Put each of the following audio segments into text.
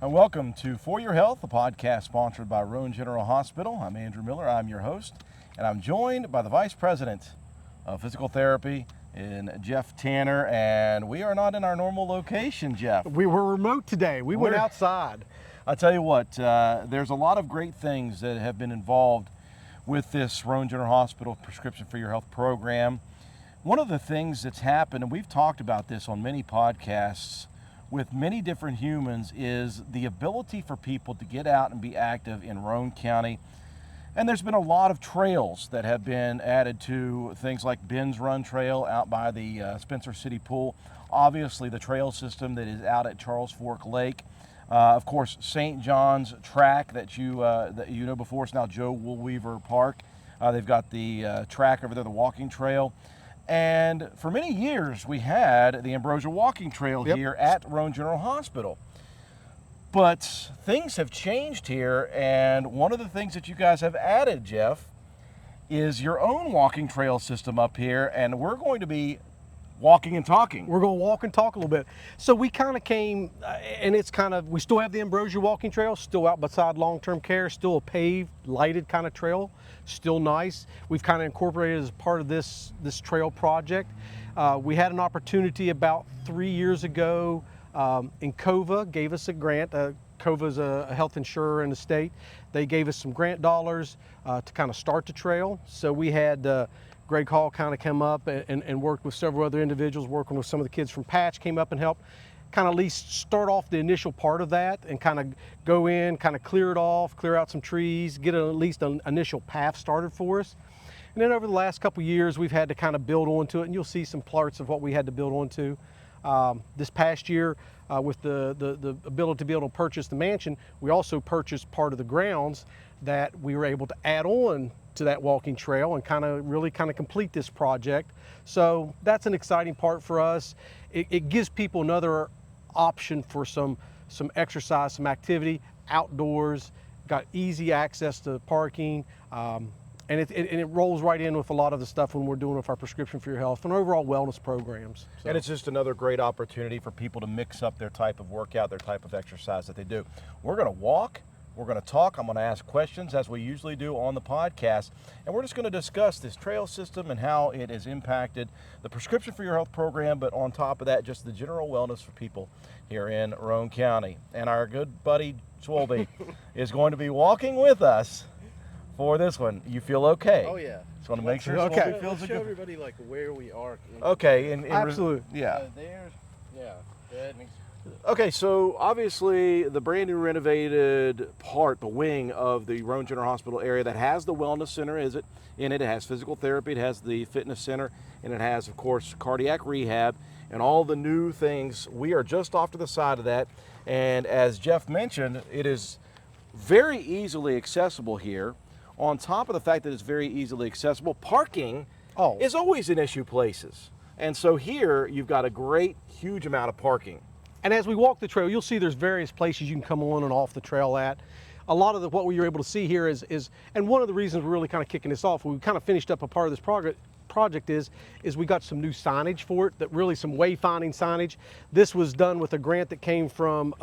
And welcome to For Your Health, a podcast sponsored by Roane General Hospital. I'm Andrew Miller, I'm your host, and I'm joined by the Vice President of Physical Therapy, Jeff Tanner, and we are not in our normal location, Jeff. We were remote today. We went outside. I'll tell you what, there's a lot of great things that have been involved with this Roane General Hospital Prescription for Your Health program. One of the things that's happened, and we've talked about this on many podcasts with many different humans, is the ability for people to get out and be active in Roane County. And there's been a lot of trails that have been added to things like Ben's Run Trail out by the Spencer City Pool. Obviously the trail system that is out at Charles Fork Lake. Of course, St. John's track that you know before. It's now Joe Woolweaver Park. They've got the track over there, the walking trail. And for many years, we had the Ambrosia Walking Trail here at Roane General Hospital. But things have changed here, and one of the things that you guys have added, Jeff, is your own walking trail system up here, and we're going to be walking and talking. We're going to walk and talk a little bit. So we kind of came, and it's kind of, we still have the Ambrosia Walking Trail, still out beside long-term care, still a paved, lighted kind of trail, still nice. We've kind of incorporated as part of this trail project. We had an opportunity about 3 years ago, and COVA gave us a grant. COVA is a health insurer in the state. They gave us some grant dollars to kind of start the trail. So we had Greg Hall kind of come up and worked with several other individuals, working with some of the kids from Patch, came up and helped kind of at least start off the initial part of that and kind of go in, kind of clear it off, clear out some trees, get at least an initial path started for us. And then over the last couple of years, we've had to kind of build onto it, and you'll see some parts of what we had to build onto. This past year, with the ability to be able to purchase the mansion, we also purchased part of the grounds that we were able to add on to that walking trail and really complete this project. So that's an exciting part for us. It gives people another option for some exercise, some activity outdoors, got easy access to parking, and it rolls right in with a lot of the stuff when we're doing with our Prescription for Your Health and overall wellness programs. So. And it's just another great opportunity for people to mix up their type of workout, their type of exercise that they do. We're going to walk. We're going to talk. I'm going to ask questions as we usually do on the podcast. And we're just going to discuss this trail system and how it has impacted the Prescription for Your Health program, but on top of that, just the general wellness for people here in Roane County. And our good buddy, Swolby, is going to be walking with us for this one. You feel okay? Oh, yeah. Just want to make sure okay. feels Show good. everybody like where we are. Okay. Absolutely. Yeah. There's, yeah. That makes Okay, so obviously the brand new renovated part, the wing of the Roane General Hospital area that has the wellness center in it. It has physical therapy, it has the fitness center, and it has, of course, cardiac rehab and all the new things. We are just off to the side of that, and as Jeff mentioned, it is very easily accessible here. On top of the fact that it's very easily accessible, parking is always an issue places. And so here you've got a great, huge amount of parking. And as we walk the trail, you'll see there's various places you can come on and off the trail at. A lot of what you're able to see here is, and one of the reasons we're really kind of kicking this off, we kind of finished up a part of this project is we got some new signage for it, that really some wayfinding signage. This was done with a grant that came from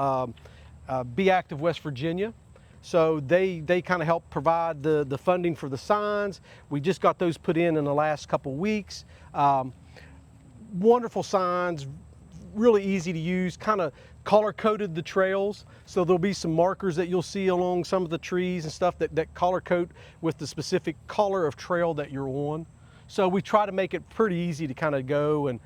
Be Active West Virginia. So they kind of helped provide the funding for the signs. We just got those put in the last couple weeks. Wonderful signs, really easy to use, kind of color-coded the trails. So there'll be some markers that you'll see along some of the trees and stuff that color-code with the specific color of trail that you're on. So we try to make it pretty easy to kind of go, and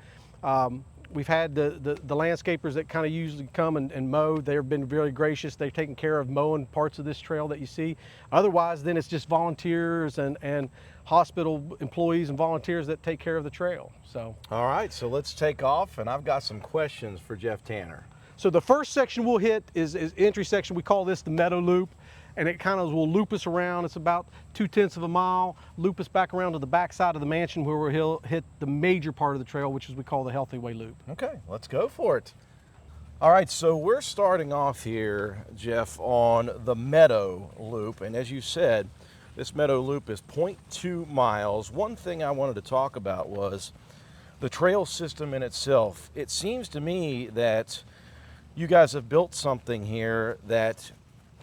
we've had the landscapers that kind of usually come and mow. They've been very gracious. They've taken care of mowing parts of this trail that you see. Otherwise, then it's just volunteers and hospital employees and volunteers that take care of the trail. So. All right, so let's take off, and I've got some questions for Jeff Tanner. So the first section we'll hit is entry section. We call this the Meadow Loop, and it kind of will loop us around. It's about 2/10 of a mile, loop us back around to the back side of the mansion where we'll hit the major part of the trail, which is we call the Healthy Way Loop. Okay, let's go for it. All right, so we're starting off here, Jeff, on the Meadow Loop, and as you said, this Meadow Loop is 0.2 miles. One thing I wanted to talk about was the trail system in itself. It seems to me that you guys have built something here that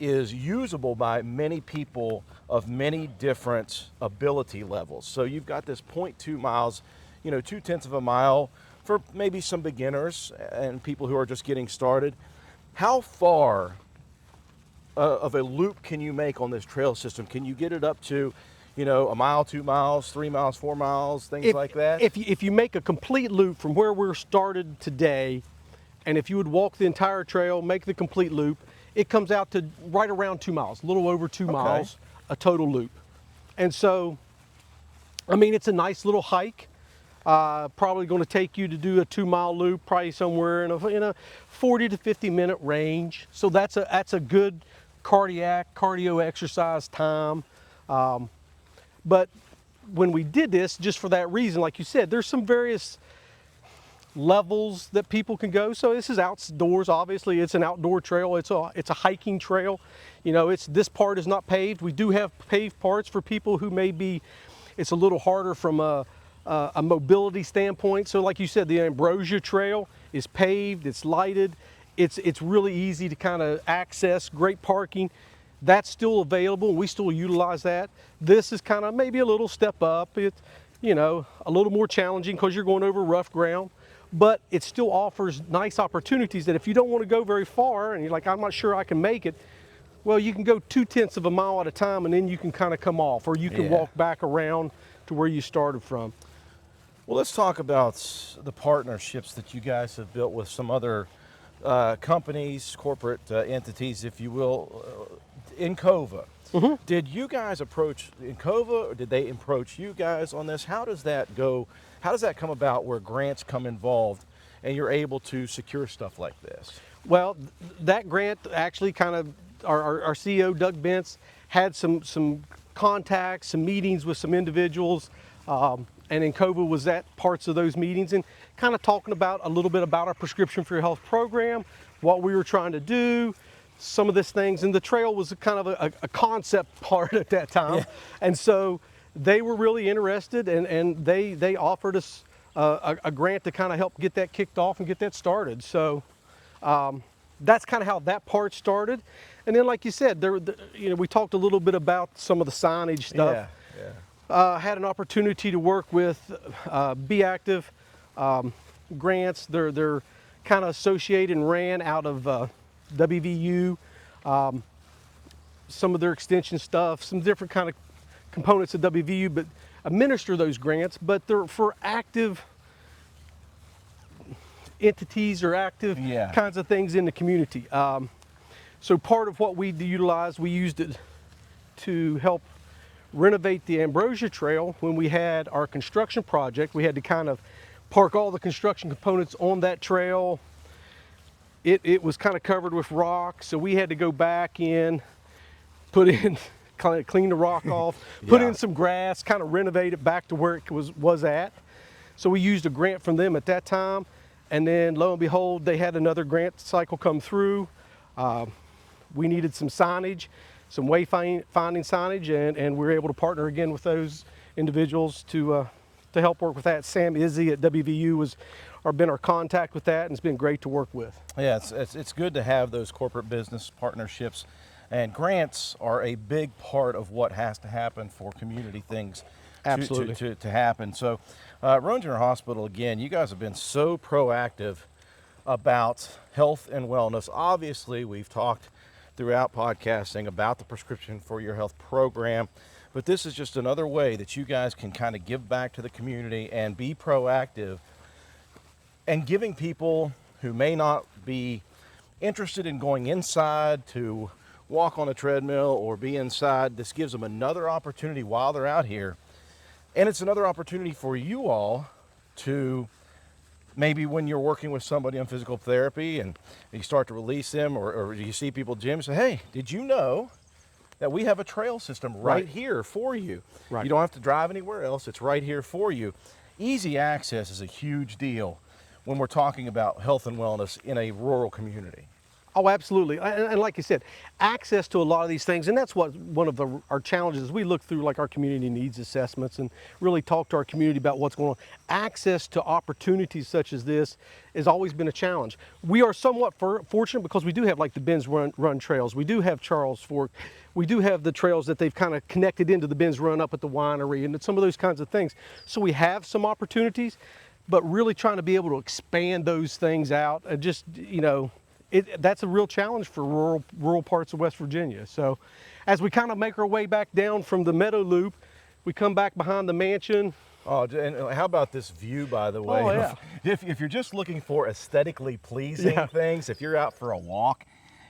is usable by many people of many different ability levels. So you've got this 0.2 miles, 2/10 of a mile for maybe some beginners and people who are just getting started. How far of a loop can you make on this trail system? Can you get it up to, a mile, 2 miles, 3 miles, 4 miles, things like that? If you make a complete loop from where we're started today, and if you would walk the entire trail, make the complete loop, it comes out to right around 2 miles, a little over 2 miles, a total loop. And so, I mean, it's a nice little hike. Probably going to take you to do a 2 mile loop, probably somewhere in a 40 to 50 minute range. So that's a good cardio exercise time. But when we did this, just for that reason, like you said, there's some various levels that people can go. So this is outdoors. Obviously, it's an outdoor trail. It's a hiking trail. This part is not paved. We do have paved parts for people who may be. It's a little harder from a mobility standpoint. So, like you said, the Ambrosia Trail is paved. It's lighted. It's really easy to kind of access. Great parking. That's still available, and we still utilize that. This is kind of maybe a little step up. It's a little more challenging because you're going over rough ground. But it still offers nice opportunities that if you don't want to go very far and you're like, I'm not sure I can make it, well, you can go 2/10 of a mile at a time and then you can kind of come off, or you can walk back around to where you started from. Well, let's talk about the partnerships that you guys have built with some other companies, corporate entities, if you will, in Cova. Mm-hmm. Did you guys approach Encova, or did they approach you guys on this? How does that go? How does that come about where grants come involved and you're able to secure stuff like this? Well, that grant actually kind of, our CEO, Doug Bentz, had some contacts, some meetings with some individuals, and Encova was at parts of those meetings and kind of talking about a little bit about our Prescription for Your Health program, what we were trying to do, some of these things, and the trail was kind of a concept part at that time. Yeah. And so they were really interested, and they offered us a grant to kind of help get that kicked off and get that started. So that's kind of how that part started. And then, like you said, we talked a little bit about some of the signage stuff. Yeah. Had an opportunity to work with Be Active grants. They're kind of associated and ran out of WVU. Some of their extension stuff, some different kind of components of WVU, but administer those grants, but they're for active entities or active kinds of things in the community. So part of what we utilized, we used it to help renovate the Ambrosia Trail. When we had our construction project, we had to kind of park all the construction components on that trail. It was kind of covered with rock, so we had to go back in, put in, kind of clean the rock off, put in some grass, kind of renovate it back to where it was at. So we used a grant from them at that time, and then lo and behold, they had another grant cycle come through. We needed some signage, some wayfinding signage, and we were able to partner again with those individuals to help work with that. Sam Izzy at WVU has been our contact with that, and it's been great to work with. Yeah, it's good to have those corporate business partnerships, and grants are a big part of what has to happen for community things to happen. So Roane General Hospital, again, you guys have been so proactive about health and wellness. Obviously, we've talked throughout podcasting about the Prescription for Your Health program, but this is just another way that you guys can kind of give back to the community and be proactive and giving people who may not be interested in going inside to walk on a treadmill or be inside. This gives them another opportunity while they're out here. And it's another opportunity for you all to maybe when you're working with somebody on physical therapy and you start to release them, or you see people at gyms, say, hey, did you know that we have a trail system right here for you? Right. You don't have to drive anywhere else. It's right here for you. Easy access is a huge deal when we're talking about health and wellness in a rural community. Oh, absolutely. And like you said, access to a lot of these things, and that's what one of our challenges is. We look through like our community needs assessments and really talk to our community about what's going on. Access to opportunities such as this has always been a challenge. We are somewhat fortunate because we do have like the Benz Run trails. We do have Charles Fork. We do have the trails that they've kind of connected into the Benz Run up at the winery and some of those kinds of things. So we have some opportunities, but really trying to be able to expand those things out and just, that's a real challenge for rural parts of West Virginia. So as we kind of make our way back down from the Meadow Loop, we come back behind the mansion. Oh, and how about this view, by the way? Oh, yeah. If you're just looking for aesthetically pleasing things, if you're out for a walk,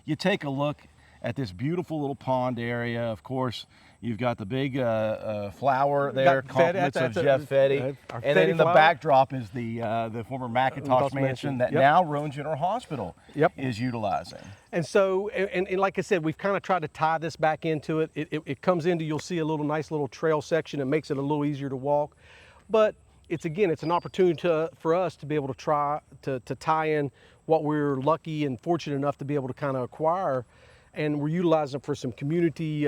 you take a look at this beautiful little pond area. Of course, you've got the big flower there, compliments of Jeff Fetty. And then in the backdrop is the former Macintosh mansion that now Roane General Hospital is utilizing. And so, and like I said, we've kind of tried to tie this back into it. It comes into, you'll see a nice little trail section. It makes it a little easier to walk. But it's an opportunity for us to be able to try to tie in what we're lucky and fortunate enough to be able to kind of acquire. And we're utilizing it for some community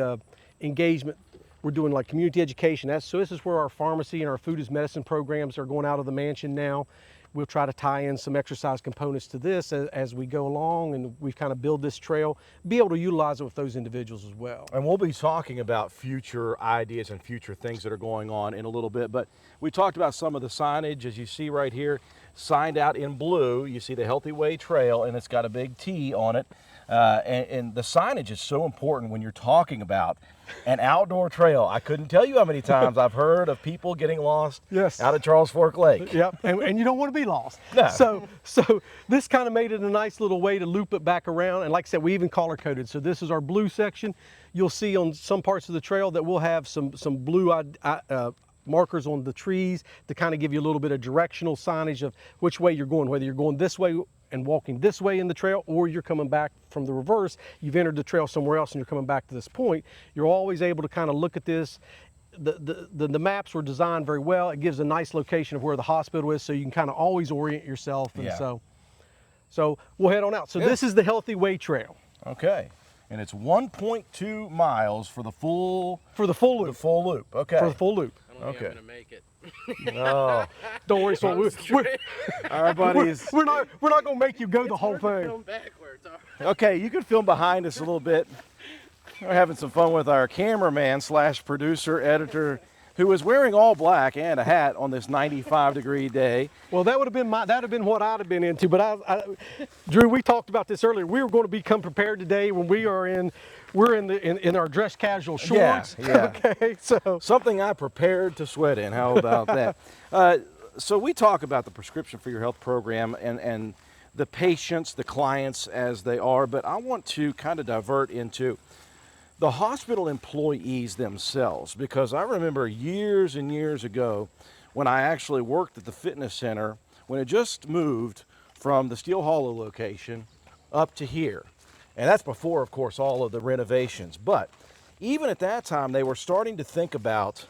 engagement. We're doing like community education. So this is where our pharmacy and our food as medicine programs are going out of the mansion now. We'll try to tie in some exercise components to this as we go along, and we've kind of build this trail, be able to utilize it with those individuals as well. And we'll be talking about future ideas and future things that are going on in a little bit, but we talked about some of the signage, as you see right here, signed out in blue. You see the Healthy Way Trail, and it's got a big T on it. And the signage is so important when you're talking about an outdoor trail. I couldn't tell you how many times I've heard of people getting lost out of Charles Fork Lake. Yep, and you don't want to be lost. No. So this kind of made it a nice little way to loop it back around. And like I said, we even color coded. So this is our blue section. You'll see on some parts of the trail that we'll have some blue markers on the trees to kind of give you a little bit of directional signage of which way you're going, whether you're going this way and walking this way in the trail, or you're coming back from the reverse. You've entered the trail somewhere else and you're coming back to this point. You're always able to kind of look at this. The maps were designed very well. It gives a nice location of where the hospital is, so you can kind of always orient yourself. And so we'll head on out. So this is the Healthy Way Trail. Okay. And it's 1.2 miles for the full loop. For the full loop. Okay. For the full loop. I don't think I'm gonna make it. No. Don't worry, so Our buddies. We're not gonna make you go the whole thing. Going backwards. Okay, you can film behind us a little bit. We're having some fun with our cameraman / producer, editor, who is wearing all black and a hat on this 95-degree day. Well, that would have been what I'd have been into. But Drew, we talked about this earlier. We were going to become prepared today when we're in our dress casual shorts. Yeah. Okay, so something I prepared to sweat in. How about that? So we talk about the prescription for your health program and the patients, the clients as they are, but I want to kind of divert into the hospital employees themselves, because I remember years and years ago when I actually worked at the fitness center, when it just moved from the Steel Hollow location up to here. And that's before, of course, all of the renovations. But even at that time, they were starting to think about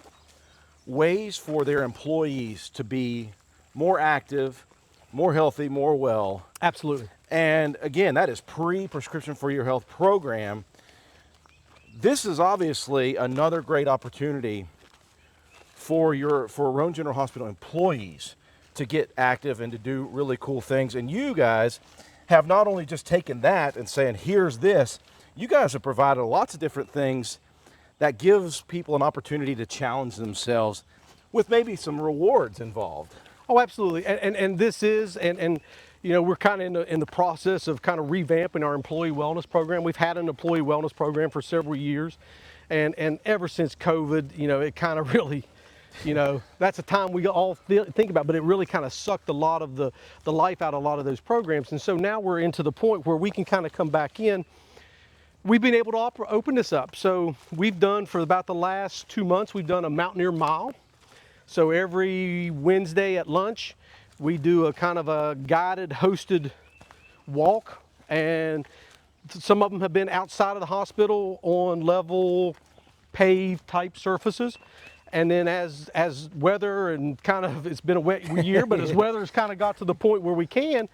ways for their employees to be more active, more healthy, more well. Absolutely. And again, that is pre-prescription for your health program. This is obviously another great opportunity for Roane General Hospital employees to get active and to do really cool things. And you guys have not only just taken that and saying, here's this, you guys have provided lots of different things that gives people an opportunity to challenge themselves with maybe some rewards involved. Oh, absolutely. And this is, and you know, we're kind of in the process of kind of revamping our employee wellness program. We've had an employee wellness program for several years, and ever since COVID, you know, it kind of really, you know, that's a time we all think about, but it really kind of sucked a lot of the life out of a lot of those programs. And so now we're into the point where we can kind of come back in. We've been able to open this up. So we've done, for about the last 2 months, we've done a Mountaineer Mile. So every Wednesday at lunch, we do a kind of a guided, hosted walk, and some of them have been outside of the hospital on level paved type surfaces. And then as weather and kind of, it's been a wet year, but as weather's kind of got to the point where we can,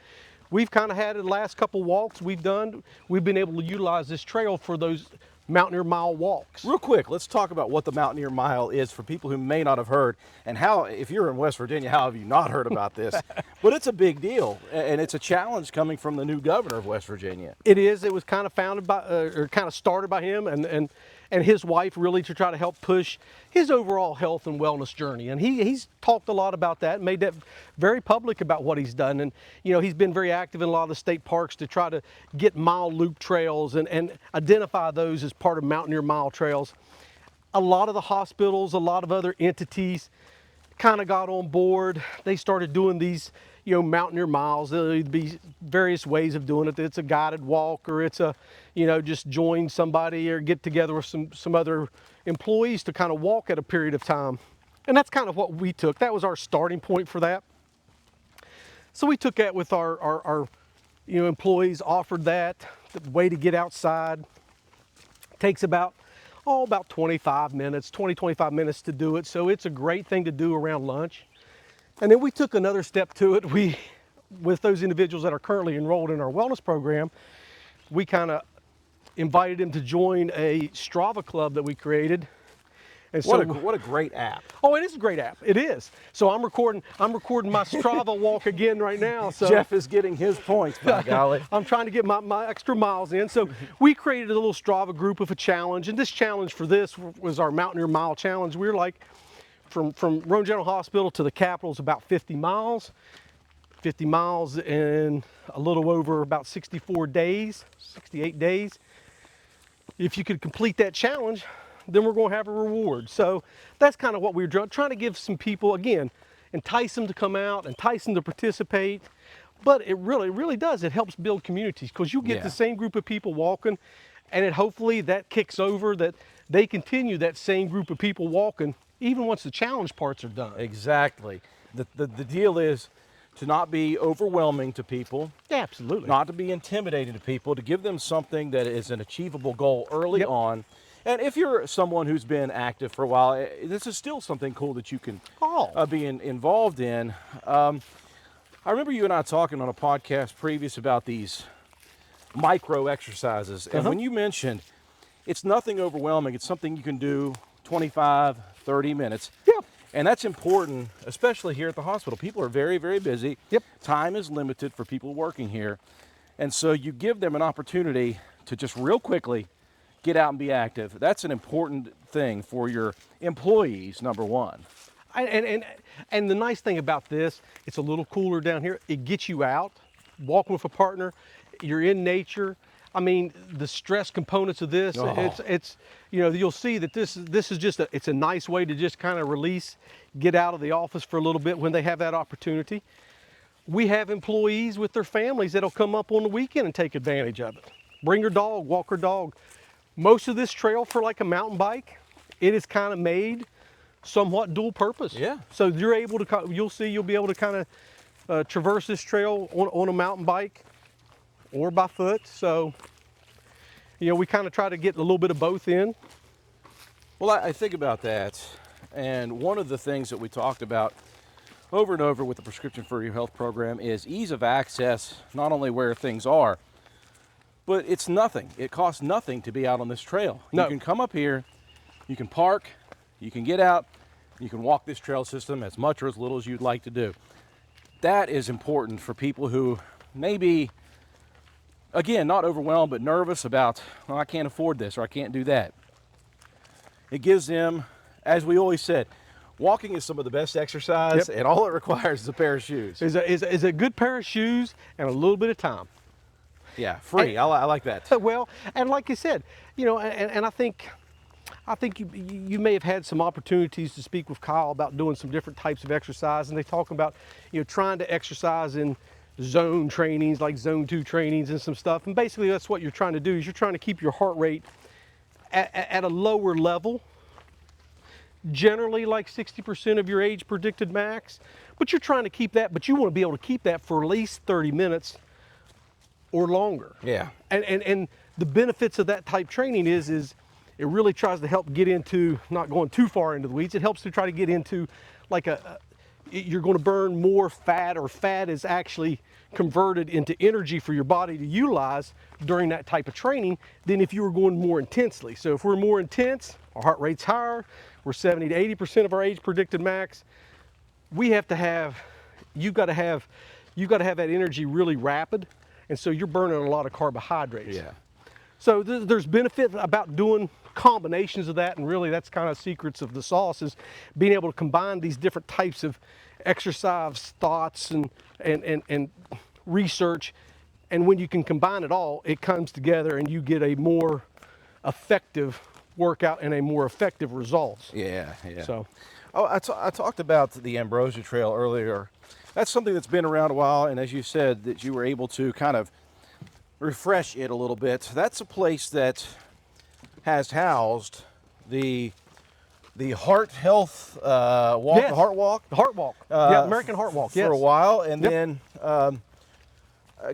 we've kind of had the last couple walks we've done, we've been able to utilize this trail for those Mountaineer Mile walks. Real quick, let's talk about what the Mountaineer Mile is for people who may not have heard, and how, if you're in West Virginia, how have you not heard about this? But it's a big deal, and it's a challenge coming from the new governor of West Virginia. It is. It was kind of founded by, or kind of started by him and his wife, really, to try to help push his overall health and wellness journey. And he's talked a lot about that, made that very public about what he's done. And, you know, he's been very active in a lot of the state parks to try to get mile loop trails and identify those as part of Mountaineer Mile trails. A lot of the hospitals, a lot of other entities kind of got on board. They started doing these, you know, Mountaineer Miles. There'd be various ways of doing it. It's a guided walk, or it's a, you know, just join somebody or get together with some other employees to kind of walk at a period of time. And that's kind of what we took. That was our starting point for that. So we took that with our you know, employees, offered that, the way to get outside. Takes about 25 minutes, 25 minutes to do it. So it's a great thing to do around lunch. And then we took another step to it. With those individuals that are currently enrolled in our wellness program, we kind of invited them to join a Strava club that we created. And so, What a great app. oh, it is a great app. It is. So I'm recording my Strava walk again right now. So Jeff is getting his points, by golly. I'm trying to get my extra miles in. So we created a little Strava group with a challenge, and this challenge for this was our Mountaineer Mile Challenge. We were like, from Roane General Hospital to the Capitol is about 50 miles. 50 miles in a little over about 64 days, 68 days. If you could complete that challenge, then we're going to have a reward. So that's kind of what we're trying to give some people, again, entice them to come out, entice them to participate. But it really does. It helps build communities, because you get the same group of people walking, and it hopefully that kicks over, that they continue that same group of people walking even once the challenge parts are done. Exactly. The deal is to not be overwhelming to people. Yeah, absolutely. Not to be intimidating to people, to give them something that is an achievable goal early on. And if you're someone who's been active for a while, this is still something cool that you can be involved in. I remember you and I talking on a podcast previous about these micro exercises. And when you mentioned it's nothing overwhelming, it's something you can do 25, 30 minutes. Yep. And that's important, especially here at the hospital. People are very, very busy. Yep. Time is limited for people working here. And so you give them an opportunity to just real quickly get out and be active. That's an important thing for your employees, number one. And the nice thing about this, it's a little cooler down here. It gets you out, walking with a partner. You're in nature. I mean, the stress components of this, it's you know, you'll see that this is just it's a nice way to just kind of release, get out of the office for a little bit when they have that opportunity. We have employees with their families that'll come up on the weekend and take advantage of it. Bring your dog, walk your dog. Most of this trail, for like a mountain bike, it is kind of made somewhat dual purpose. Yeah. So you're able to, you'll be able to kind of traverse this trail on a mountain bike or by foot. So, you know, we kind of try to get a little bit of both in. Well, I think about that, and one of the things that we talked about over and over with the Prescription for Your Health program is ease of access, not only where things are, but it's nothing. It costs nothing to be out on this trail. No. You can come up here, you can park, you can get out, you can walk this trail system as much or as little as you'd like to do. That is important for people who may be, again, not overwhelmed, but nervous about, well, I can't afford this or I can't do that. It gives them, as we always said, walking is some of the best exercise, and all it requires is a pair of shoes. Is a good pair of shoes and a little bit of time. Yeah, free. I like that. Well, and like you said, you know, and I think you may have had some opportunities to speak with Kyle about doing some different types of exercise, and they talk about, you know, trying to exercise in zone trainings, like zone 2 trainings and some stuff. And basically that's what you're trying to do, is you're trying to keep your heart rate at a lower level, generally like 60% of your age predicted max, but you're trying to keep that, but you want to be able to keep that for at least 30 minutes or longer. Yeah. And the benefits of that type training is it really tries to help get into, not going too far into the weeds, it helps to try to get into like you're going to burn more fat, or fat is actually converted into energy for your body to utilize during that type of training than if you were going more intensely. So if we're more intense, our heart rate's higher, we're 70 to 80% of our age predicted max, we have to have, you've got to have that energy really rapid, and so you're burning a lot of carbohydrates. Yeah. So there's benefit about doing combinations of that, and really that's kind of secrets of the sauce, is being able to combine these different types of exercise thoughts and research, and when you can combine it all, it comes together and you get a more effective workout and a more effective results. Yeah, yeah. So, I talked about the Ambrosia Trail earlier. That's something that's been around a while, and as you said, that you were able to kind of refresh it a little bit. That's a place that has housed the heart health walk, yes, the heart walk. the heart walk, yeah, American Heart Walk, for yes. a while, and Yep. then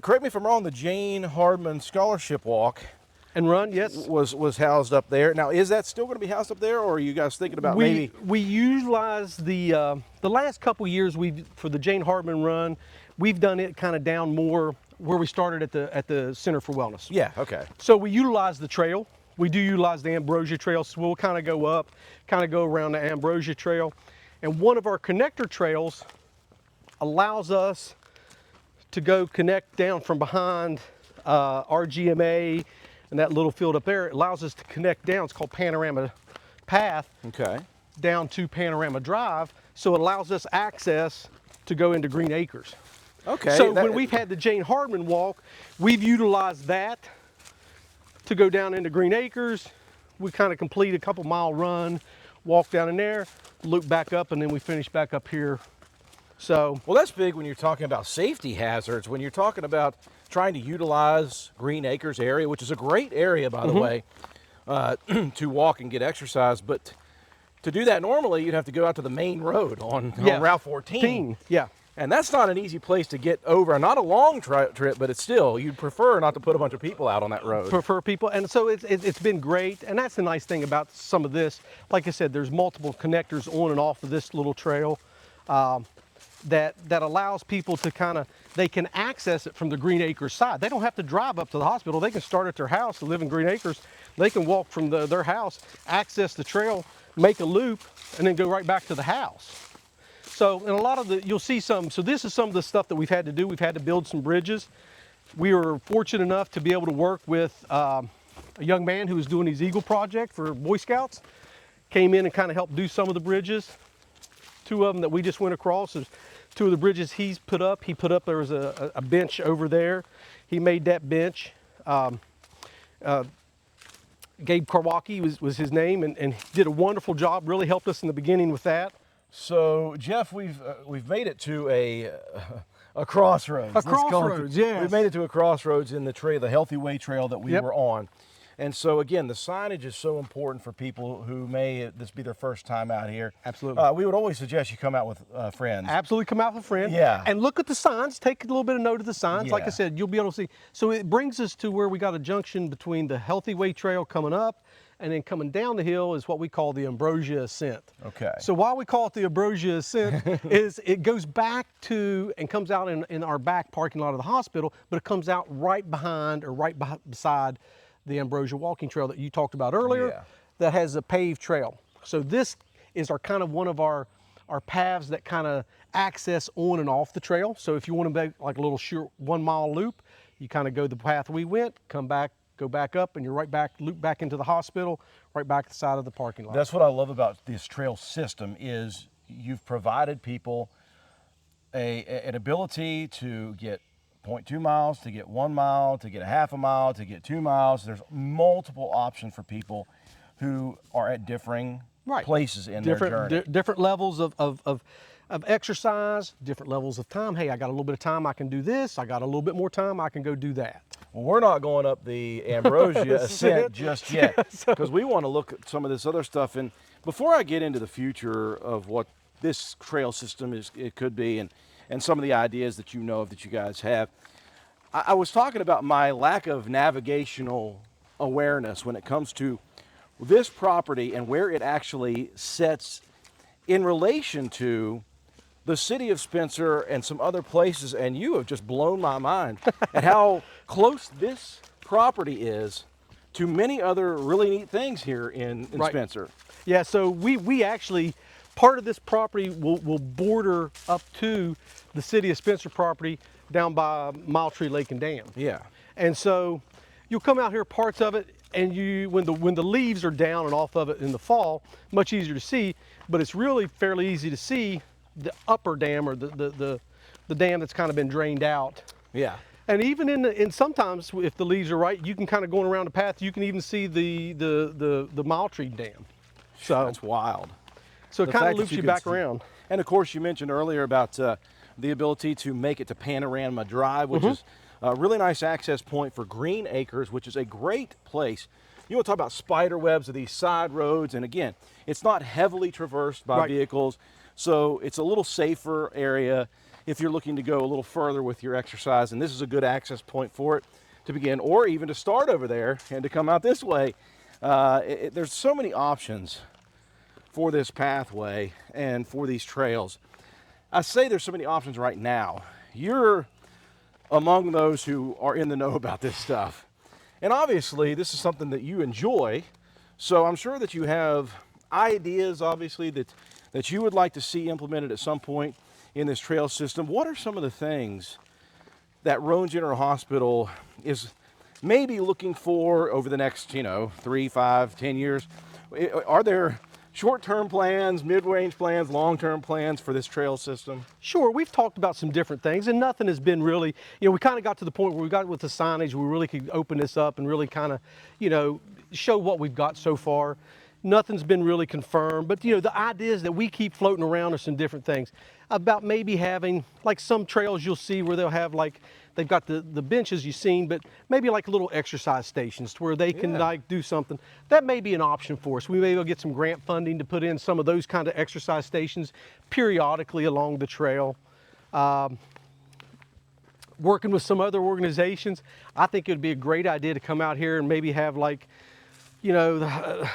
correct me if I'm wrong, the Jane Hardman Scholarship Walk And run, yes. was housed up there. Now, is that still going to be housed up there, or are you guys thinking about maybe? We utilize the last couple years, for the Jane Hardman run, we've done it kind of down more where we started at the Center for Wellness. Yeah. Okay. So we utilize the trail. We do utilize the Ambrosia Trail, so we'll kind of go up, kind of go around the Ambrosia Trail. And one of our connector trails allows us to go connect down from behind RGMA and that little field up there. It allows us to connect down. It's called Panorama Path. Okay. Down to Panorama Drive, so it allows us access to go into Green Acres. Okay. So when we've had the Jane Hardman walk, we've utilized that to go down into Green Acres. We kind of complete a couple mile run, walk down in there, loop back up, and then we finish back up here. So, well, that's big when you're talking about safety hazards. When you're talking about trying to utilize Green Acres area, which is a great area, by the way, to walk and get exercise, but to do that normally, you'd have to go out to the main road on Route 14. Yeah. And that's not an easy place to get over. Not a long trip, but it's still, you'd prefer not to put a bunch of people out on that road. Prefer people, and so it's been great, and that's the nice thing about some of this. Like I said, there's multiple connectors on and off of this little trail that allows people to they can access it from the Green Acres side. They don't have to drive up to the hospital. They can start at their house and live in Green Acres. They can walk from their house, access the trail, make a loop, and then go right back to the house. So, and a lot of you'll see so this is some of the stuff that we've had to do. We've had to build some bridges. We were fortunate enough to be able to work with a young man who was doing his Eagle Project for Boy Scouts. Came in and kind of helped do some of the bridges. Two of them that we just went across. There's two of the bridges he's put up. He put up, there was a bench over there. He made that bench. Gabe Karwacki was his name, and did a wonderful job, really helped us in the beginning with that. So, Jeff, we've made it to a crossroads. A crossroads, yes. We've made it to a crossroads in the trail, the Healthy Way Trail that we were on. And so, again, the signage is so important for people who may this be their first time out here. Absolutely. We would always suggest you come out with friends. Absolutely, come out with a friend. Yeah. And look at the signs. Take a little bit of note of the signs. Like I Yeah. said, you'll be able to see. So it brings us to where we got a junction between the Healthy Way Trail coming up, and then coming down the hill is what we call the Ambrosia Ascent. Okay. So why we call it the Ambrosia Ascent is it goes back to and comes out in our back parking lot of the hospital, but it comes out right behind or right beside the Ambrosia walking trail that you talked about earlier. Yeah. That has a paved trail. So this is our kind of one of our paths that kind of access on and off the trail. So if you want to make like a little short 1 mile loop, you kind of go the path we went, come back, go back up, and you're right back, loop back into the hospital, right back to the side of the parking lot. That's what I love about this trail system is you've provided people an ability to get 0.2 miles, to get 1 mile, to get a half a mile, to get 2 miles. There's multiple options for people who are at differing places in their journey. Different levels of exercise, different levels of time. Hey, I got a little bit of time, I can do this. I got a little bit more time, I can go do that. Well, we're not going up the Ambrosia Ascent just yet because we want to look at some of this other stuff. And before I get into the future of what this trail system it could be and some of the ideas that you know of that you guys have, I was talking about my lack of navigational awareness when it comes to this property and where it actually sets in relation to the city of Spencer and some other places, and you have just blown my mind at how close this property is to many other really neat things here in Right. Spencer. Yeah, so we actually, part of this property will border up to the city of Spencer property down by Mile Tree Lake and Dam. Yeah. And so you'll come out here, parts of it, and when the leaves are down and off of it in the fall, much easier to see, but it's really fairly easy to see the upper dam, or the dam that's kind of been drained out. Yeah. And even in sometimes, if the leaves are right, you can kind of going around the path, you can even see the Mile Tree Dam. So That's wild. So it The kind fact of that loops you you can back see- around. And of course, you mentioned earlier about the ability to make it to Panorama Drive, which is a really nice access point for Green Acres, which is a great place. You want to talk about spider webs of these side roads, and again, it's not heavily traversed by Right. vehicles, so it's a little safer area if you're looking to go a little further with your exercise, and this is a good access point for it to begin, or even to start over there and to come out this way. There's so many options for this pathway and for these trails. I say there's so many options right now. You're among those who are in the know about this stuff. And obviously, this is something that you enjoy. So I'm sure that you have ideas, obviously, that you would like to see implemented at some point in this trail system. What are some of the things that Roane General Hospital is maybe looking for over the next, 3, 5, 10 years? Are there short-term plans, mid-range plans, long-term plans for this trail system? Sure, we've talked about some different things, and nothing has been really, we kind of got to the point where we got with the signage, we really could open this up and really kind of, show what we've got so far. Nothing's been really confirmed, but the ideas that we keep floating around are some different things about maybe having, like some trails you'll see where they'll have they've got the benches you've seen, but maybe like little exercise stations to where they can do something. That may be an option for us. We may be able to get some grant funding to put in some of those kind of exercise stations periodically along the trail. Working with some other organizations, I think it would be a great idea to come out here and maybe have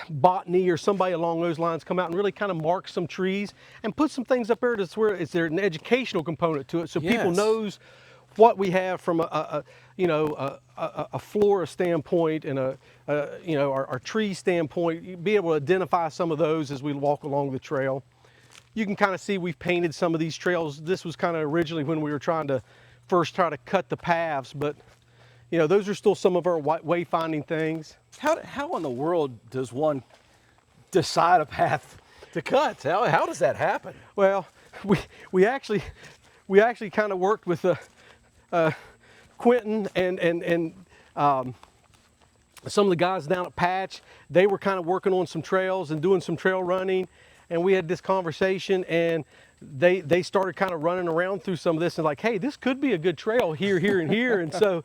botany or somebody along those lines come out and really kind of mark some trees and put some things up there that's where is there an educational component to it, so people knows what we have from a flora standpoint and our tree standpoint. Be able to identify some of those as we walk along the trail. You can kind of see we've painted some of these trails. This was kind of originally when we were trying to cut the paths, but those are still some of our wayfinding things. How in the world does one decide a path to cut? How does that happen? Well, we actually kind of worked with Quentin and some of the guys down at Patch. They were kind of working on some trails and doing some trail running, and we had this conversation, and they started kind of running around through some of this and like, hey, this could be a good trail here, here, and here. And so,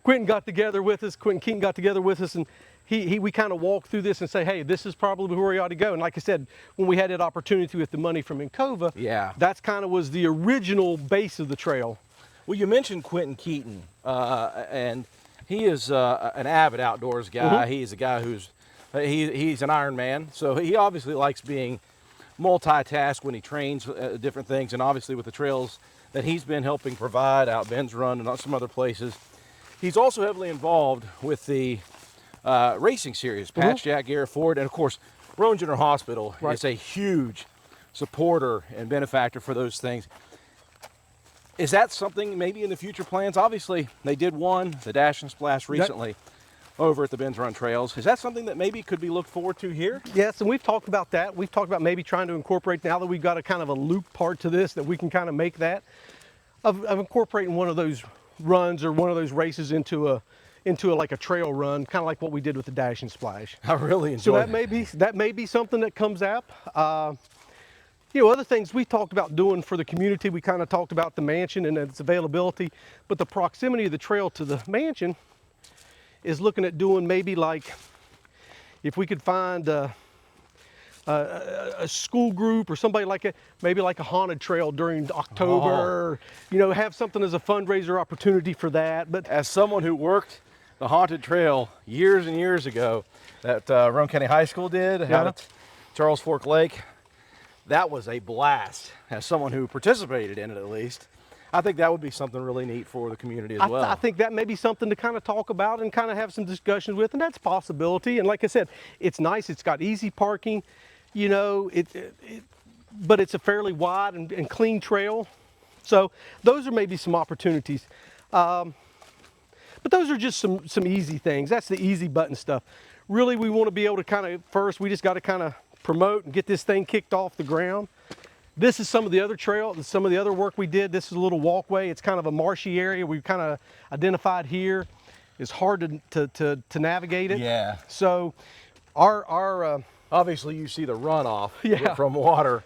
Quentin Keaton got together with us, and we kind of walked through this and say, hey, this is probably where we ought to go. And like I said, when we had that opportunity with the money from Encova, that's kind of was the original base of the trail. Well, you mentioned Quentin Keaton, and he is an avid outdoors guy. He's a guy who's he's an Iron Man, so he obviously likes being multitask when he trains different things, and obviously with the trails that he's been helping provide out Ben's Run and some other places. He's also heavily involved with the racing series, Patch, Jack, Garrett Ford, and of course, Roane General Hospital is a huge supporter and benefactor for those things. Is that something maybe in the future plans? Obviously, they did the Dash and Splash recently over at the Ben's Run Trails. Is that something that maybe could be looked forward to here? Yes, and we've talked about that. We've talked about maybe trying to incorporate, now that we've got a kind of a loop part to this, that we can kind of make that, of incorporating one of those runs or one of those races into like a trail run, kind of like what we did with the Dash and Splash. I really enjoy that may be something that comes up. Other things we talked about doing for the community, we kind of talked about the mansion and its availability, but the proximity of the trail to the mansion is looking at doing maybe like, if we could find a school group or somebody like it, maybe like a haunted trail during October, have something as a fundraiser opportunity for that. But as someone who worked the haunted trail years and years ago that Roane County High School did out at Charles Fork Lake, that was a blast. As someone who participated in it, at least, I think that would be something really neat for the community as well. I think that may be something to kind of talk about and kind of have some discussions with, and that's a possibility. And like I said, it's nice. It's got easy parking, you know, but it's a fairly wide and clean trail. So those are maybe some opportunities. But those are just some easy things. That's the easy button stuff. Really, we want to be able to kind of, first, we just got to kind of promote and get this thing kicked off the ground. This is some of the other trail, some of the other work we did. This is a little walkway. It's kind of a marshy area. We've kind of identified here. It's hard to navigate it. Yeah. So our Obviously, you see the runoff Yeah. from water,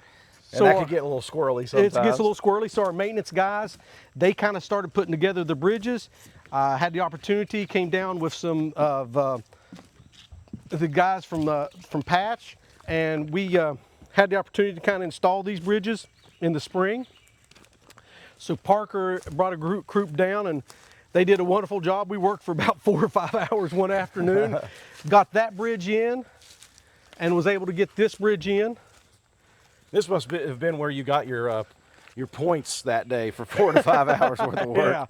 and So that our- could get a little squirrely sometimes. It gets a little squirrely, so our maintenance guys, they kind of started putting together the bridges. Had the opportunity, came down with some of the guys from Patch, and we had the opportunity to kind of install these bridges in the spring. So Parker brought a group down, and they did a wonderful job. We worked for about 4 or 5 hours one afternoon, got that bridge in, and was able to get this bridge in. This must have been where you got your points that day for 4 to 5 hours worth of work. Yeah.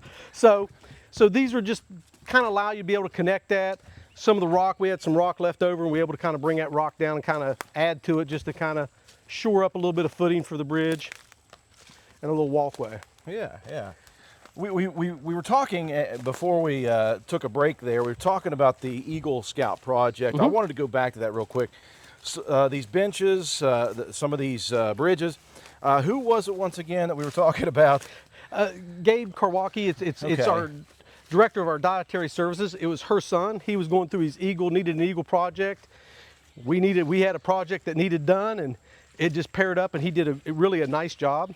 So these are just kind of allow you to be able to connect that. Some of the rock, we had some rock left over, and we were able to kind of bring that rock down and kind of add to it just to kind of shore up a little bit of footing for the bridge and a little walkway. Yeah, yeah. We were talking before we took a break there. We were talking about the Eagle Scout project. I wanted to go back to that real quick. So, these benches, some of these bridges. Who was it once again that we were talking about? Gabe Karwacki, it's Okay. our director of our dietary services. It was her son. He was going through his Eagle, needed an Eagle project. We had a project that needed done, and it just paired up, and he did really a nice job.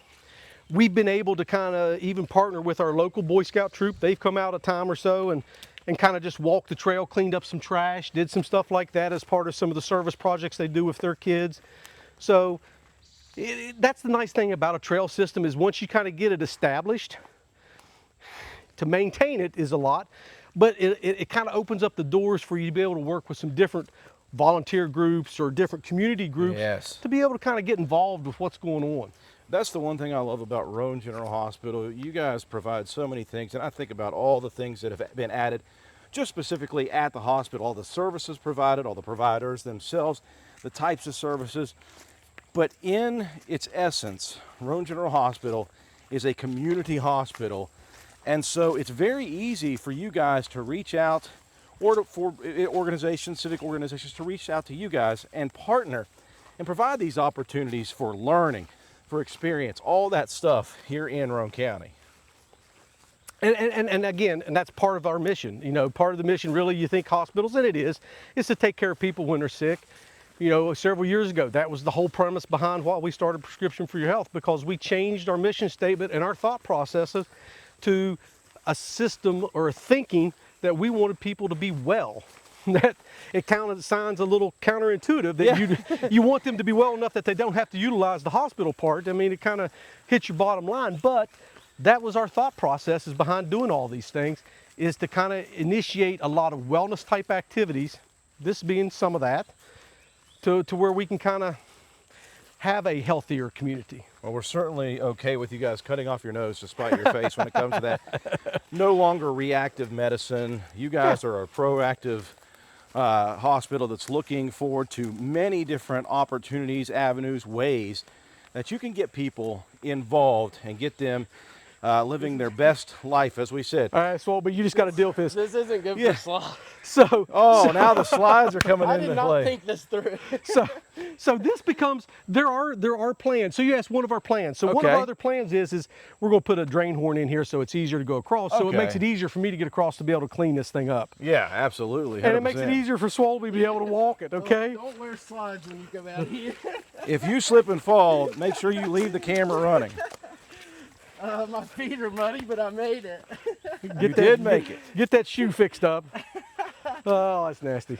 We've been able to kind of even partner with our local Boy Scout troop. They've come out a time or so and kind of just walked the trail, cleaned up some trash, did some stuff like that as part of some of the service projects they do with their kids. So that's the nice thing about a trail system is once you kind of get it established, to maintain it is a lot, but it kind of opens up the doors for you to be able to work with some different volunteer groups or different community groups Yes. to be able to kind of get involved with what's going on. That's the one thing I love about Roane General Hospital. You guys provide so many things, and I think about all the things that have been added just specifically at the hospital, all the services provided, all the providers themselves, the types of services. But in its essence, Roane General Hospital is a community hospital, and so it's very easy for you guys to reach out, or for organizations, civic organizations, to reach out to you guys and partner and provide these opportunities for learning, for experience, all that stuff here in Roane County. And again, and that's part of our mission. You know, part of the mission, really, you think hospitals, and it is to take care of people when they're sick. You know, several years ago, that was the whole premise behind why we started Prescription for Your Health, because we changed our mission statement and our thought processes to a system or a thinking that we wanted people to be well. That it kind of sounds a little counterintuitive that you want them to be well enough that they don't have to utilize the hospital part. I mean, it kind of hits your bottom line, but that was our thought processes behind doing all these things, is to kind of initiate a lot of wellness type activities, this being some of that, to where we can kind of have a healthier community. Well, we're certainly okay with you guys cutting off your nose to spite your face when it comes to that. No longer reactive medicine. You guys are a proactive hospital that's looking forward to many different opportunities, avenues, ways that you can get people involved and get them living their best life, as we said. All right, so but you just got to deal with this. This isn't good Yeah. for slot. So, Now the slides are coming I into did not play. think this through. so this becomes, there are plans. So you asked one of our plans. So one of Okay. our other plans is we're going to put a drain horn in here so it's easier to go across. So it makes it Okay. easier for me to get across to be able to clean this thing up. Yeah, absolutely. And it makes it 100%. easier for Swole to be able to walk it, okay? Don't wear slides when you come out here. If you slip and fall, make sure you leave the camera running. My feet are muddy, but I made it. You did make it. Get that shoe fixed up. Oh, that's nasty.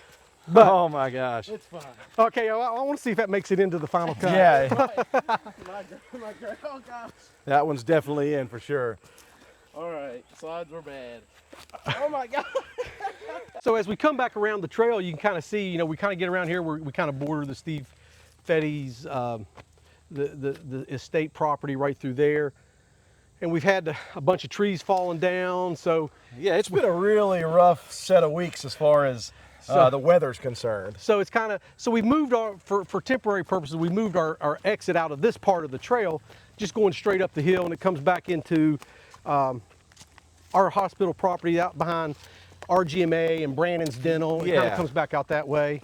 Oh my gosh. It's fine. Okay, I want to see if that makes it into the final cut. Yeah, Oh gosh. that one's definitely in for sure. All right, slides were bad. Oh my god. So as we come back around the trail, you can kind of see, you know, we kind of get around here where we kind of border the Steve Fetty's the estate property right through there. And we've had a bunch of trees falling down, so. Yeah, it's been a really rough set of weeks as far as the weather's concerned. So it's kind of, so we moved for temporary purposes, we moved our exit out of this part of the trail, just going straight up the hill, and it comes back into our hospital property out behind RGMA and Brandon's Dental. It kind of comes back out that way.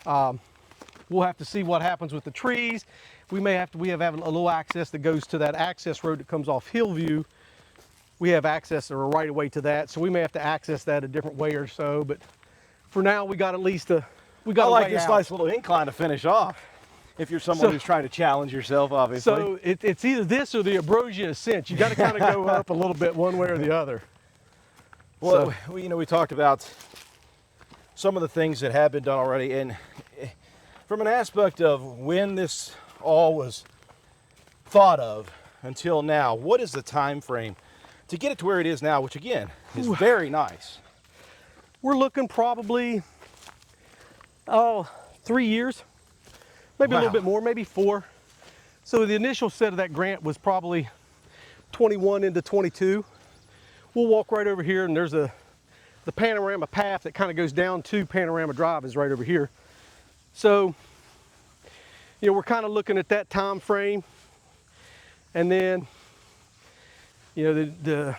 We'll have to see what happens with the trees. We have a little access that goes to that access road that comes off Hillview. We have access or a right of way to that, so we may have to access that a different way or so. But for now, we got at least I like this nice little incline to finish off. If you're someone who's trying to challenge yourself, obviously. So it's either this or the Ambrosia Ascent. You got to kind of go up a little bit one way or the other. Well, we talked about some of the things that have been done already, and from an aspect of when this all was thought of until now, what is the time frame to get it to where it is now, which again is very nice? We're looking probably 3 years, maybe a little bit more, maybe 4. So the initial set of that grant was probably 21 into 22. We'll walk right over here, and there's the panorama path that kind of goes down to Panorama Drive is right over here. So, we're kind of looking at that time frame, and then, the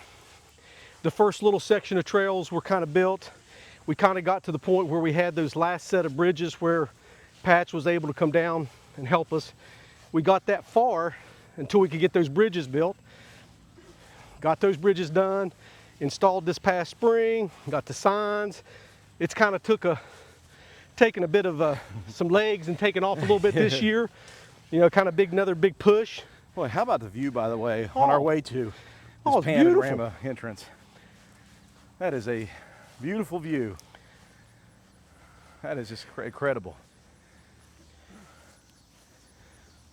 first little section of trails were kind of built. We kind of got to the point where we had those last set of bridges where Patch was able to come down and help us. We got that far until we could get those bridges built. Got those bridges done, installed this past spring, got the signs. It's kind of taken a bit of some legs and taken off a little bit this year. Kind of another big push. Boy, how about the view, by the way, on our way to this panorama beautiful entrance? That is a beautiful view. That is just incredible.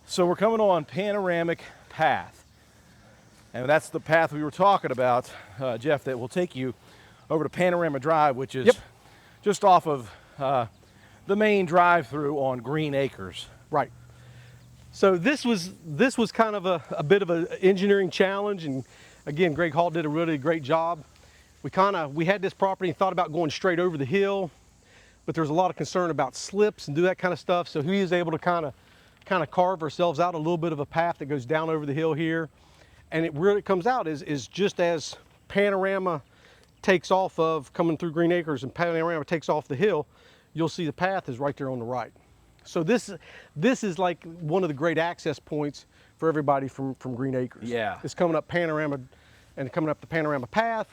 So we're coming on Panoramic Path. And that's the path we were talking about, Jeff, that will take you over to Panorama Drive, which is just off of the main drive-through on Green Acres. Right. So this was kind of a bit of an engineering challenge, and again, Greg Hall did a really great job. We had this property and thought about going straight over the hill, but there was a lot of concern about slips and do that kind of stuff. So he was able to kind of carve ourselves out a little bit of a path that goes down over the hill here. And it really comes out is just as Panorama takes off of coming through Green Acres and Panorama takes off the hill, you'll see the path is right there on the right. So this is like one of the great access points for everybody from Green Acres. Yeah. It's coming up Panorama and coming up the Panorama path.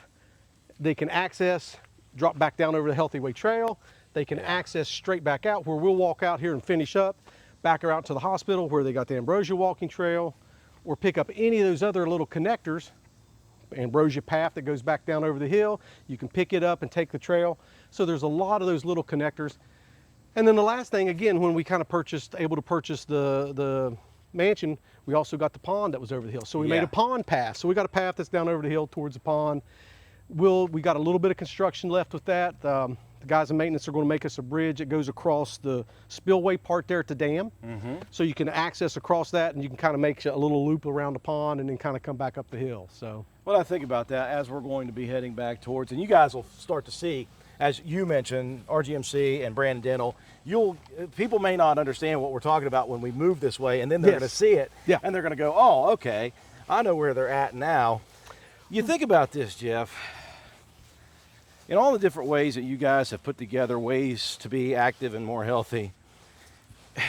They can access, drop back down over the Healthy Way Trail. They can access straight back out where we'll walk out here and finish up, back out to the hospital where they got the Ambrosia walking trail, or pick up any of those other little connectors, Ambrosia path that goes back down over the hill. You can pick it up and take the trail. So there's a lot of those little connectors. And then the last thing, again, when we kind of able to purchase the mansion, we also got the pond that was over the hill. So we made a pond path. So we got a path that's down over the hill towards the pond. We got a little bit of construction left with that. The guys in maintenance are going to make us a bridge that goes across the spillway part there at the dam. So you can access across that, and you can kind of make a little loop around the pond and then kind of come back up the hill. So what I think about that as we're going to be heading back towards, and you guys will start to see, as you mentioned, RGMC and Brandon Dental, people may not understand what we're talking about when we move this way, and then they're going to see it, and they're going to go, oh, okay, I know where they're at now. You think about this, Jeff, in all the different ways that you guys have put together ways to be active and more healthy,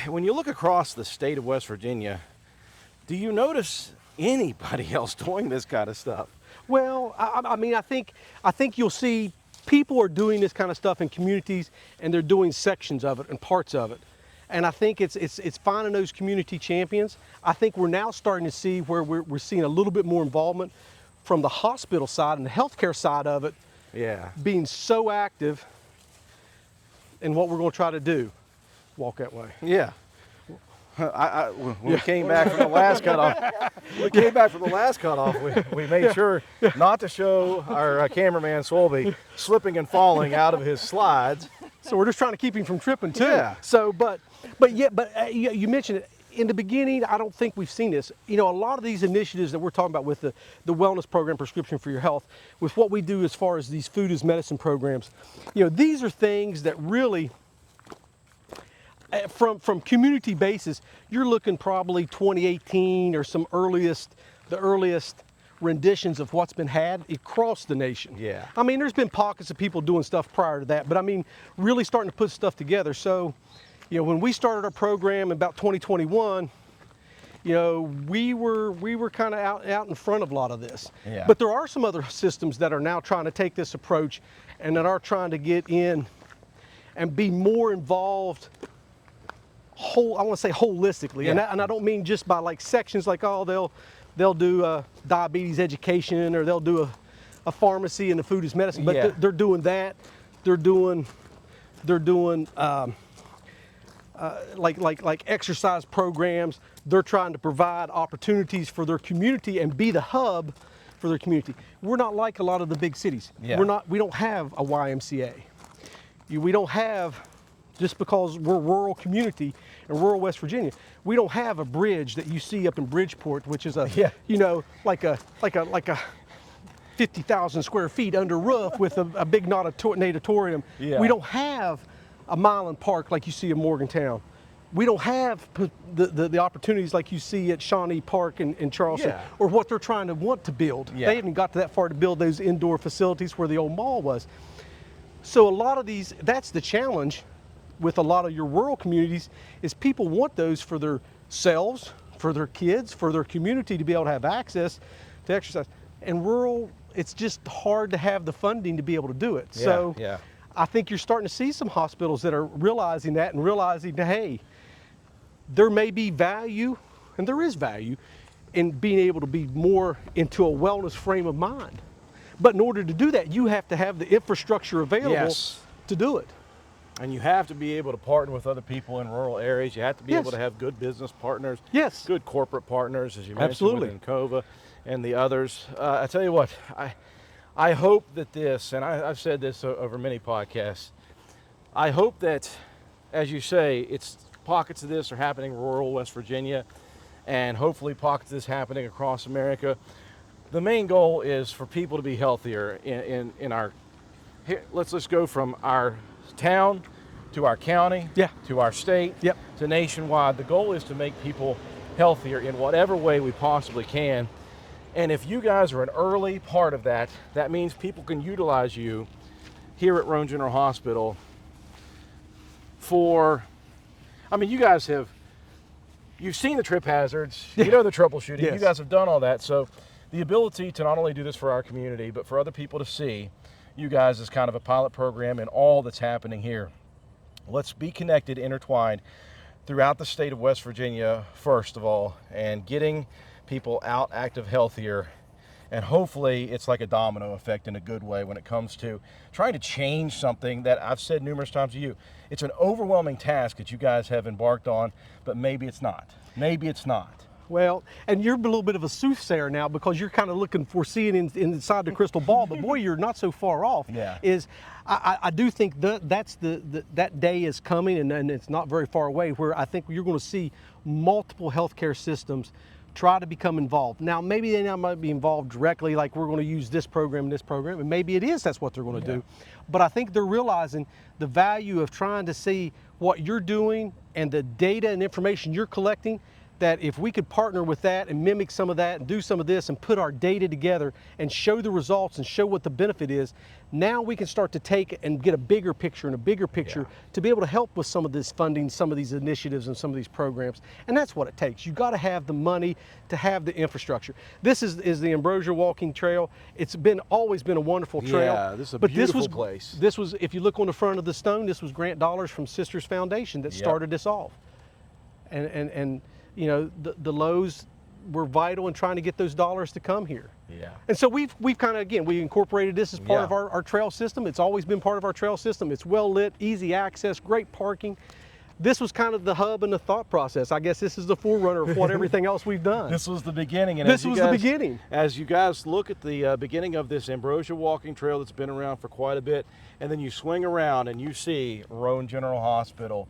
when you look across the state of West Virginia, do you notice anybody else doing this kind of stuff? Well, I mean, I think you'll see people are doing this kind of stuff in communities, and they're doing sections of it and parts of it. And I think it's finding those community champions. I think we're now starting to see where we're seeing a little bit more involvement from the hospital side and the healthcare side of it. Yeah. Being so active in what we're going to try to do. Walk that way. Yeah. When we came back from the last cutoff, we made sure not to show our cameraman Swolby slipping and falling out of his slides. So we're just trying to keep him from tripping too. Yeah. So, but you mentioned it. in the beginning, I don't think we've seen this. You know, a lot of these initiatives that we're talking about with the wellness program, Prescription for Your Health, with what we do as far as these food as medicine programs, you know, these are things that really, from community basis, you're looking probably 2018 or the earliest renditions of what's been had across the nation. Yeah. I mean, there's been pockets of people doing stuff prior to that, but I mean, really starting to put stuff together. So, you know, when we started our program in about 2021, you know, we were kind of out in front of a lot of this. Yeah. But there are some other systems that are now trying to take this approach and that are trying to get in and be more involved. I want to say holistically, Yeah. and I don't mean just by like sections, like, oh, they'll do diabetes education, or they'll do a pharmacy and the food as medicine, but Yeah. they're doing that. They're doing like exercise programs. They're trying to provide opportunities for their community and be the hub for their community. We're not like a lot of the big cities. Yeah. We don't have a YMCA. We don't have, just because we're a rural community in rural West Virginia, we don't have a bridge that you see up in Bridgeport, which is Yeah. you know, like a 50,000 square feet under roof with a big natatorium. Yeah. We don't have a Milan Park like you see in Morgantown. We don't have the opportunities like you see at Shawnee Park in Charleston, Yeah. or what they're trying to want to build. Yeah. They haven't got to that far to build those indoor facilities where the old mall was. So a lot of these, that's the challenge with a lot of your rural communities, is people want those for their selves, for their kids, for their community to be able to have access to exercise. And rural, it's just hard to have the funding to be able to do it. So yeah. I think you're starting to see some hospitals that are realizing that and realizing that, hey, there may be value, and there is value, in being able to be more into a wellness frame of mind. But in order to do that, you have to have the infrastructure available Yes. to do it. And you have to be able to partner with other people in rural areas. You have to be Yes. able to have good business partners, Yes. good corporate partners, as you mentioned, Absolutely. with Encova and the others. I tell you what, I hope that this, and I've said this over many podcasts, I hope that, as you say, it's pockets of this are happening in rural West Virginia, and hopefully pockets of this happening across America. The main goal is for people to be healthier in our, here, let's just go from our town to our county, Yeah. to our state, Yep. to nationwide. The goal is to make people healthier in whatever way we possibly can. And if you guys are an early part of that, that means people can utilize you here at Roane General Hospital for, I mean, you guys have, you've seen the trip hazards, you know the troubleshooting, Yes. you guys have done all that. So the ability to not only do this for our community, but for other people to see you guys as kind of a pilot program and all that's happening here. Let's be connected, intertwined throughout the state of West Virginia, first of all, and getting people out, active, healthier. And hopefully it's like a domino effect in a good way when it comes to trying to change something that I've said numerous times to you. It's an overwhelming task that you guys have embarked on, but maybe it's not. Maybe it's not. Well, and you're a little bit of a soothsayer now, because you're kind of looking for seeing inside the crystal ball, but boy, you're not so far off. Yeah. I do think that day is coming, and it's not very far away, where I think you're going to see multiple healthcare systems try to become involved. Now, maybe they now might be involved directly, like we're going to use this program and this program, and maybe it is that's what they're going to do. But I think they're realizing the value of trying to see what you're doing and the data and information you're collecting, that if we could partner with that and mimic some of that and do some of this and put our data together and show the results and show what the benefit is, now we can start to take and get a bigger picture and a bigger picture to be able to help with some of this funding, some of these initiatives and some of these programs. And that's what it takes. You got to have the money to have the infrastructure. This is the Ambrosia Walking Trail. It's always been a wonderful trail. Yeah, this is a but beautiful place. This was, if you look on the front of the stone, this was grant dollars from Sisters Foundation that started this off. And you know, the Lowe's were vital in trying to get those dollars to come here. Yeah. And so we've kind of, again, we incorporated this as part of our trail system. It's always been part of our trail system. It's well lit, easy access, great parking. This was kind of the hub and the thought process. I guess this is the forerunner of what everything else we've done. This was the beginning. And This was the beginning. As you guys look at the beginning of this Ambrosia Walking Trail that's been around for quite a bit, and then you swing around and you see Roane General Hospital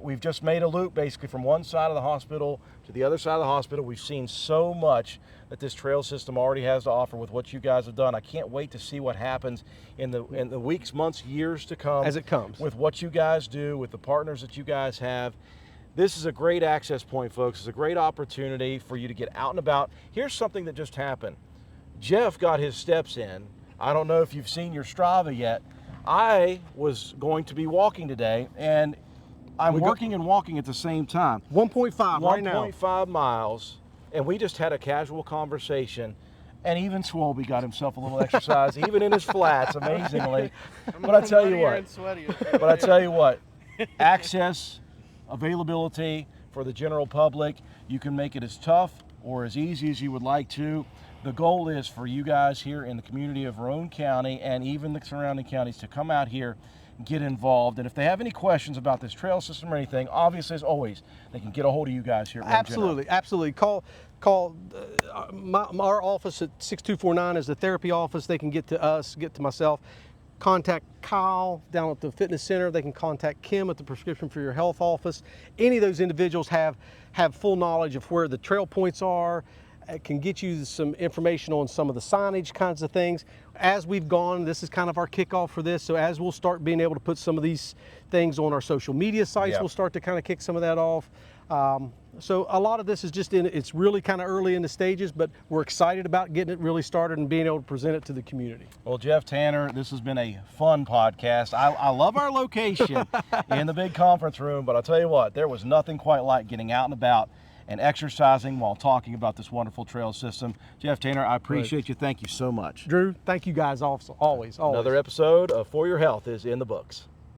We've just made a loop basically from one side of the hospital to the other side of the hospital. We've seen so much that this trail system already has to offer with what you guys have done. I can't wait to see what happens in the weeks, months, years to come. As it comes. With what you guys do, with the partners that you guys have. This is a great access point, folks. It's a great opportunity for you to get out and about. Here's something that just happened. Jeff got his steps in. I don't know if you've seen your Strava yet. I was going to be walking today, and I'm working and walking at the same time. 1.5 right now. 1.5 miles, and we just had a casual conversation, and even Swolby got himself a little exercise, even in his flats, amazingly. But I tell you what, access, availability for the general public, you can make it as tough or as easy as you would like to. The goal is for you guys here in the community of Roane County and even the surrounding counties to come out here, get involved, and if they have any questions about this trail system or anything, obviously as always, they can get a hold of you guys here at Roane Absolutely, General. absolutely. Call our office at 6249 is the therapy office. They can get to us, get to myself. Contact Kyle down at the fitness center. They can contact Kim at the Prescription for Your Health office. Any of those individuals have full knowledge of where the trail points are. It can get you some information on some of the signage kinds of things. As we've gone, this is kind of our kickoff for this. So as we'll start being able to put some of these things on our social media sites, we'll start to kind of kick some of that off. So a lot of this is just it's really kind of early in the stages, but we're excited about getting it really started and being able to present it to the community. Well, Jeff Tanner, this has been a fun podcast. I love our location in the big conference room, but I'll tell you what, there was nothing quite like getting out and about and exercising while talking about this wonderful trail system. Jeff Tanner, I appreciate you. Thank you so much. Drew, thank you guys also, always. Another episode of For Your Health is in the books.